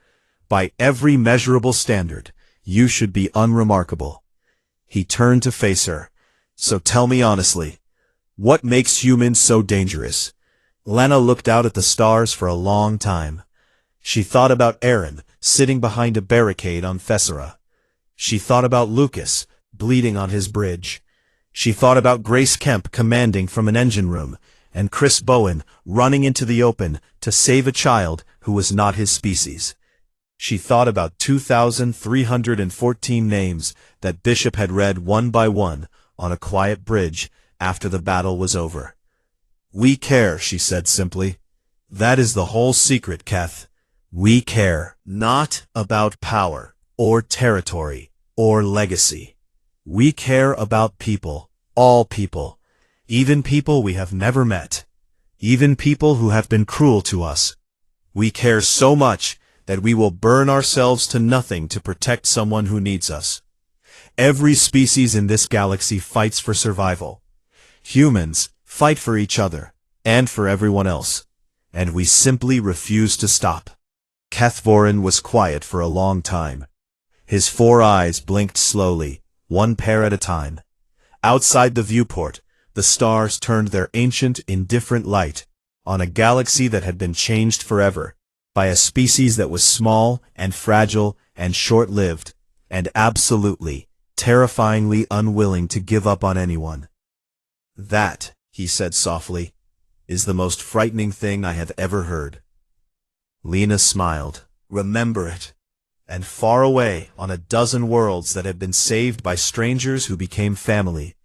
By every measurable standard, you should be unremarkable." He turned to face her. "So tell me honestly, what makes humans so dangerous?" Lena looked out at the stars for a long time. She thought about Aaron, sitting behind a barricade on Thessera. She thought about Lucas, bleeding on his bridge. She thought about Grace Kemp commanding from an engine room, and Chris Bowen running into the open to save a child who was not his species. She thought about 2,314 names that Bishop had read one by one on a quiet bridge after the battle was over. "We care," she said simply. "That is the whole secret, Keth. We care not about power, or territory, or legacy. We care about people, all people, even people we have never met, even people who have been cruel to us. We care so much that we will burn ourselves to nothing to protect someone who needs us. Every species in this galaxy fights for survival. Humans fight for each other, and for everyone else, and we simply refuse to stop." Keth Voren was quiet for a long time. His 4 eyes blinked slowly, one pair at a time. Outside the viewport, the stars turned their ancient, indifferent light on a galaxy that had been changed forever by a species that was small and fragile and short-lived, and absolutely, terrifyingly unwilling to give up on anyone. "That," he said softly, is the most frightening thing I have ever heard." Lena smiled. "Remember it." And far away, on a dozen worlds that had been saved by strangers who became family,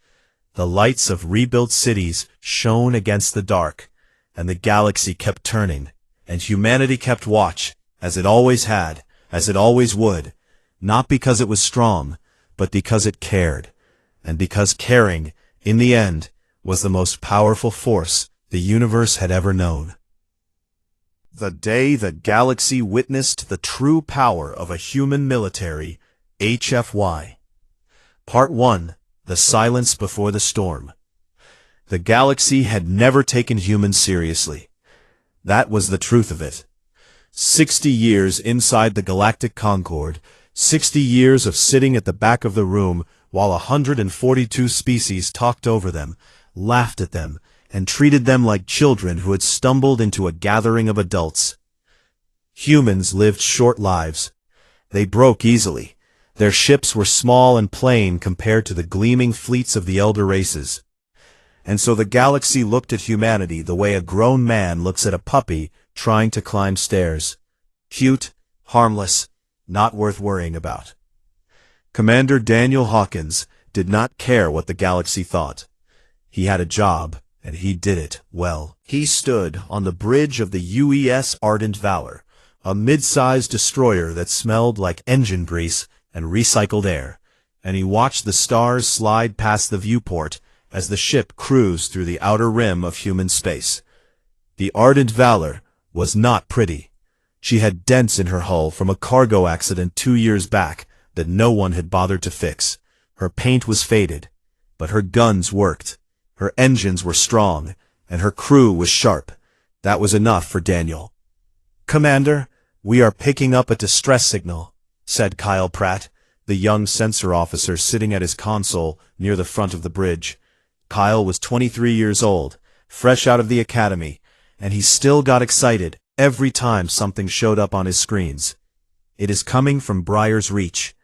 the lights of rebuilt cities shone against the dark, and the galaxy kept turning, and humanity kept watch, as it always had, as it always would, not because it was strong, but because it cared, and because caring, in the end, was the most powerful force the universe had ever known. The day the galaxy witnessed the true power of a human military, HFY. Part 1. The Silence Before the Storm. The galaxy had never taken humans seriously. That was the truth of it. 60 years inside the Galactic Concorde, 60 years of sitting at the back of the room while 142 species talked over them, laughed at them, and treated them like children who had stumbled into a gathering of adults. Humans lived short lives. They broke easily. Their ships were small and plain compared to the gleaming fleets of the elder races. And so the galaxy looked at humanity the way a grown man looks at a puppy trying to climb stairs. Cute, harmless, not worth worrying about. Commander Daniel Hawkins did not care what the galaxy thought. He had a job, and he did it well. He stood on the bridge of the UES Ardent Valor, a mid-sized destroyer that smelled like engine grease and recycled air, and he watched the stars slide past the viewport as the ship cruised through the outer rim of human space. The Ardent Valor was not pretty. She had dents in her hull from a cargo accident 2 years back that no one had bothered to fix. Her paint was faded, but her guns worked. Her engines were strong, and her crew was sharp. That was enough for Daniel. "Commander, we are picking up a distress signal," said Kyle Pratt, the young sensor officer sitting at his console near the front of the bridge. Kyle was 23 years old, fresh out of the academy, and he still got excited every time something showed up on his screens. "It is coming from Briar's Reach."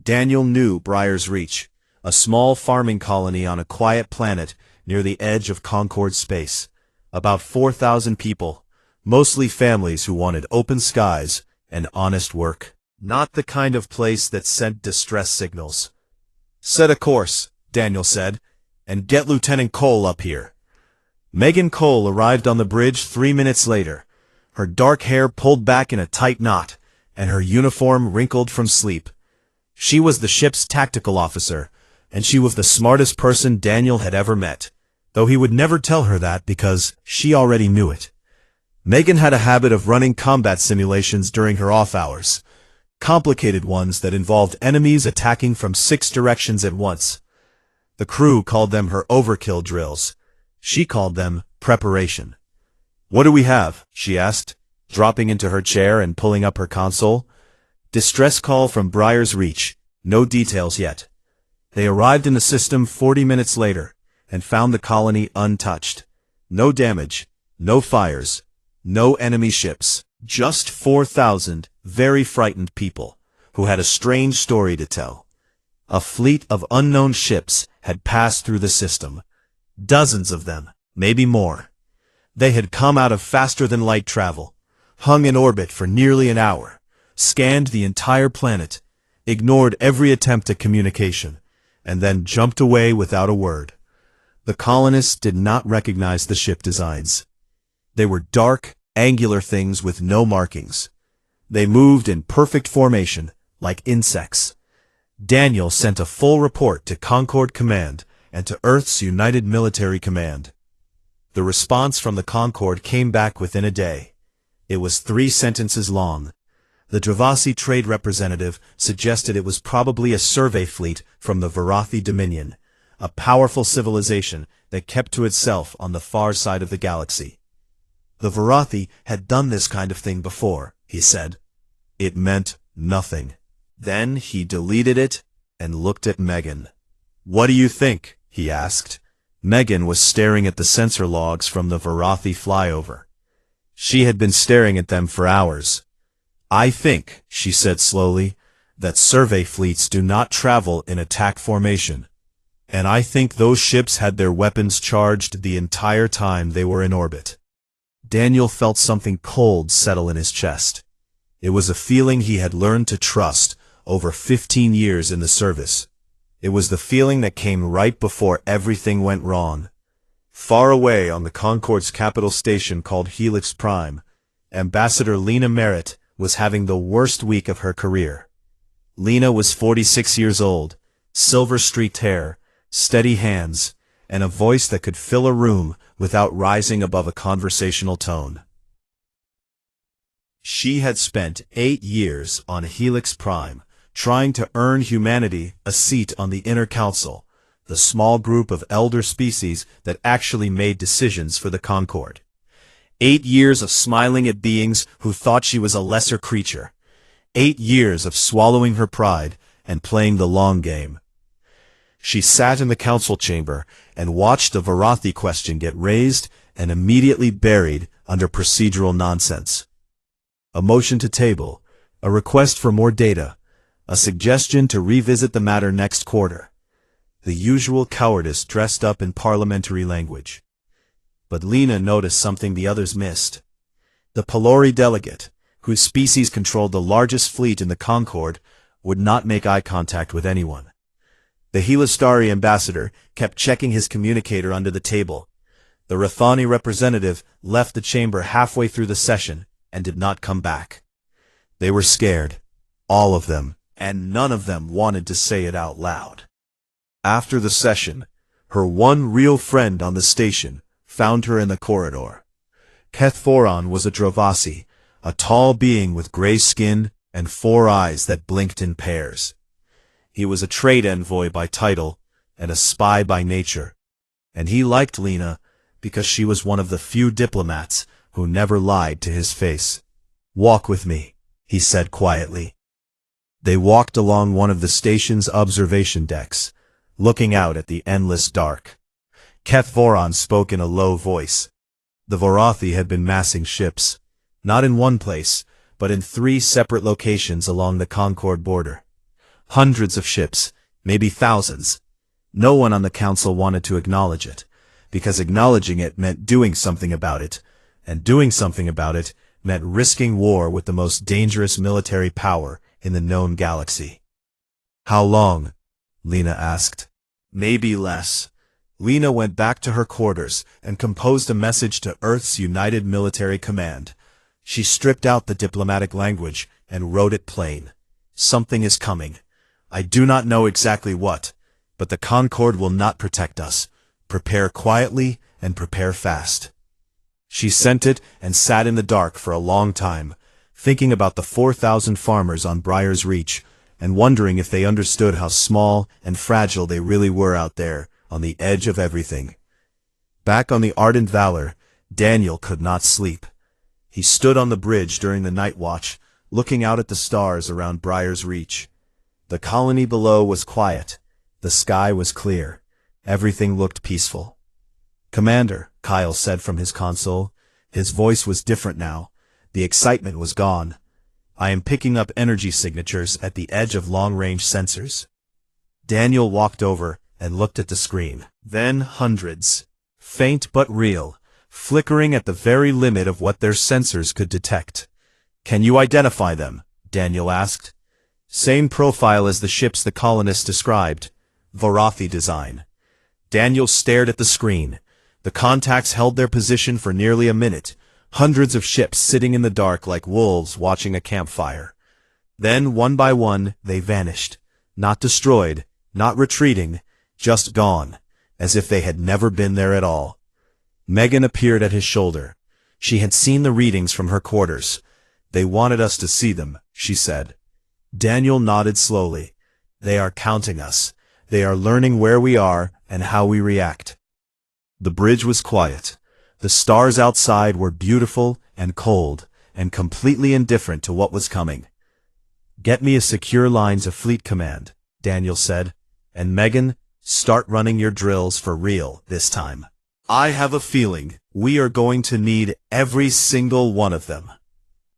Daniel knew Briar's Reach, a small farming colony on a quiet planet near the edge of Concorde space. About 4,000 people, mostly families who wanted open skies and honest work. Not the kind of place that sent distress signals. "Set a course," Daniel said, "and get Lieutenant Cole up here." Megan Cole arrived on the bridge 3 minutes later, her dark hair pulled back in a tight knot, and her uniform wrinkled from sleep. She was the ship's tactical officer, and she was the smartest person Daniel had ever met, though he would never tell her that because she already knew it. Megan had a habit of running combat simulations during her off hours, complicated ones that involved enemies attacking from 6 directions at once. The crew called them her overkill drills. She called them preparation. "What do we have?" she asked, dropping into her chair and pulling up her console. "Distress call from Briar's Reach. No details yet." They arrived in the system 40 minutes later and found the colony untouched. No damage, no fires, no enemy ships, just 4,000 very frightened people who had a strange story to tell. A fleet of unknown ships had passed through the system. Dozens of them, maybe more. They had come out of faster-than-light travel, hung in orbit for nearly an hour, scanned the entire planet, ignored every attempt at communication, and then jumped away without a word. The colonists did not recognize the ship designs. They were dark, angular things with no markings. They moved in perfect formation, like insects. Daniel sent a full report to Concorde Command and to Earth's United Military Command. The response from the Concorde came back within a day. It was 3 sentences long. The Dravasi trade representative suggested it was probably a survey fleet from the Varathi Dominion, a powerful civilization that kept to itself on the far side of the galaxy. The Varathi had done this kind of thing before, he said. It meant nothing. Then he deleted it and looked at Megan. "What do you think?" he asked. Megan was staring at the sensor logs from the Varathi flyover. She had been staring at them for hours. "I think," she said slowly, "that survey fleets do not travel in attack formation." And I think those ships had their weapons charged the entire time they were in orbit. Daniel felt something cold settle in his chest. It was a feeling he had learned to trust over 15 years in the service. It was the feeling that came right before everything went wrong. Far away on the Concorde's capital station called Helix Prime, Ambassador Lena Merritt was having the worst week of her career. Lena was 46 years old, silver-streaked hair, steady hands, and a voice that could fill a room without rising above a conversational tone. She had spent 8 years on Helix Prime, trying to earn humanity a seat on the Inner Council, the small group of elder species that actually made decisions for the Concorde. 8 years of smiling at beings who thought she was a lesser creature. 8 years of swallowing her pride and playing the long game. She sat in the council chamber and watched a Varathi question get raised and immediately buried under procedural nonsense. A motion to table, a request for more data, a suggestion to revisit the matter next quarter. The usual cowardice dressed up in parliamentary language. But Lena noticed something the others missed. The Pelori delegate, whose species controlled the largest fleet in the Concorde, would not make eye contact with anyone. The Helistari ambassador kept checking his communicator under the table. The Rathani representative left the chamber halfway through the session and did not come back. They were scared, all of them, and none of them wanted to say it out loud. After the session, her one real friend on the station found her in the corridor. Kethforon was a Drovasi, a tall being with gray skin and 4 eyes that blinked in pairs. He was a trade envoy by title and a spy by nature, and he liked Lena because she was one of the few diplomats who never lied to his face. "Walk with me," he said quietly. They walked along one of the station's observation decks, looking out at the endless dark. Kethvoron spoke in a low voice. The Varathi had been massing ships, not in one place, but in 3 separate locations along the Concorde border. Hundreds of ships, maybe thousands. No one on the council wanted to acknowledge it, because acknowledging it meant doing something about it, and doing something about it meant risking war with the most dangerous military power in the known galaxy. "How long?" Lena asked. "Maybe less." Lena went back to her quarters and composed a message to Earth's United Military Command. She stripped out the diplomatic language and wrote it plain. "Something is coming. I do not know exactly what, but the Concorde will not protect us. Prepare quietly and prepare fast." She sent it and sat in the dark for a long time, thinking about the 4,000 farmers on Briar's Reach, and wondering if they understood how small and fragile they really were out there, on the edge of everything. Back on the Ardent Valor, Daniel could not sleep. He stood on the bridge during the night watch, looking out at the stars around Briar's Reach. The colony below was quiet. The sky was clear. Everything looked peaceful. "Commander," Kyle said from his console. His voice was different now. The excitement was gone. "I am picking up energy signatures at the edge of long-range sensors." Daniel walked over and looked at the screen. Then hundreds, faint but real, flickering at the very limit of what their sensors could detect. "Can you identify them?" Daniel asked. "Same profile as the ships the colonists described. Varathi design." Daniel stared at the screen. The contacts held their position for nearly a minute, hundreds of ships sitting in the dark like wolves watching a campfire. Then, one by one, they vanished. Not destroyed, not retreating, just gone, as if they had never been there at all. Megan appeared at his shoulder. She had seen the readings from her quarters. "They wanted us to see them," she said. Daniel nodded slowly. "They are counting us. They are learning where we are and how we react." The bridge was quiet. The stars outside were beautiful and cold, and completely indifferent to what was coming. "Get me a secure line to Fleet Command," Daniel said. "And Megan, start running your drills for real this time. I have a feeling we are going to need every single one of them."